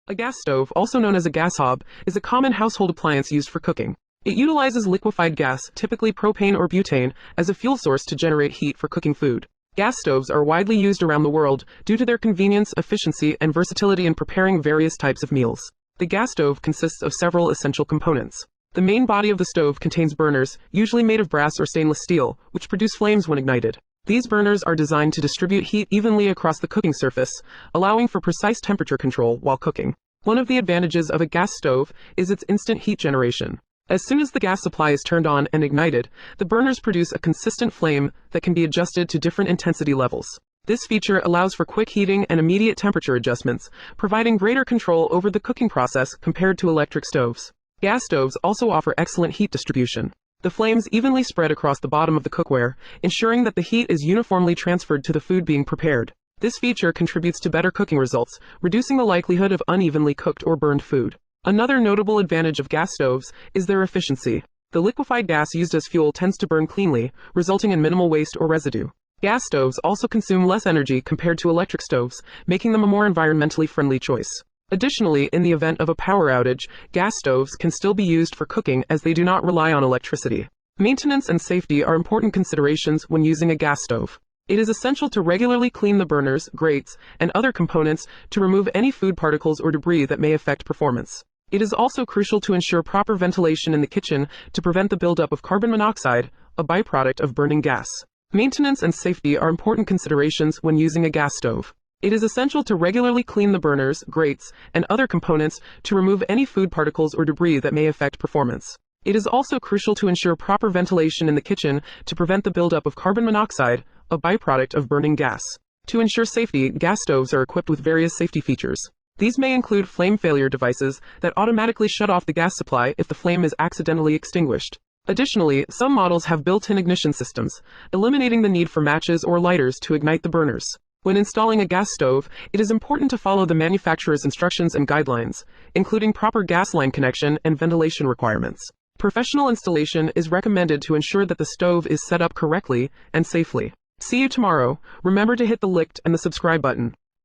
A gas stove, also known as a gas hob, is a common household appliance used for cooking. It utilizes liquefied gas, typically propane or butane, as a fuel source to generate heat for cooking food. Gas stoves are widely used around the world due to their convenience, efficiency, and versatility in preparing various types of meals. The gas stove consists of several essential components. The main body of the stove contains burners, usually made of brass or stainless steel, which produce flames when ignited. These burners are designed to distribute heat evenly across the cooking surface, allowing for precise temperature control while cooking. One of the advantages of a gas stove is its instant heat generation. As soon as the gas supply is turned on and ignited, the burners produce a consistent flame that can be adjusted to different intensity levels. This feature allows for quick heating and immediate temperature adjustments, providing greater control over the cooking process compared to electric stoves. Gas stoves also offer excellent heat distribution. The flames evenly spread across the bottom of the cookware, ensuring that the heat is uniformly transferred to the food being prepared. This feature contributes to better cooking results, reducing the likelihood of unevenly cooked or burned food. Another notable advantage of gas stoves is their efficiency. The liquefied gas used as fuel tends to burn cleanly, resulting in minimal waste or residue. Gas stoves also consume less energy compared to electric stoves, making them a more environmentally friendly choice. Additionally, in the event of a power outage, gas stoves can still be used for cooking as they do not rely on electricity. Maintenance and safety are important considerations when using a gas stove. It is essential to regularly clean the burners, grates, and other components to remove any food particles or debris that may affect performance. It is also crucial to ensure proper ventilation in the kitchen to prevent the buildup of carbon monoxide, a byproduct of burning gas. Maintenance and safety are important considerations when using a gas stove. It is essential to regularly clean the burners, grates, and other components to remove any food particles or debris that may affect performance. It is also crucial to ensure proper ventilation in the kitchen to prevent the buildup of carbon monoxide, a byproduct of burning gas. To ensure safety, gas stoves are equipped with various safety features. These may include flame failure devices that automatically shut off the gas supply if the flame is accidentally extinguished. Additionally, some models have built-in ignition systems, eliminating the need for matches or lighters to ignite the burners. When installing a gas stove, it is important to follow the manufacturer's instructions and guidelines, including proper gas line connection and ventilation requirements. Professional installation is recommended to ensure that the stove is set up correctly and safely. See you tomorrow. Remember to hit the like and the subscribe button.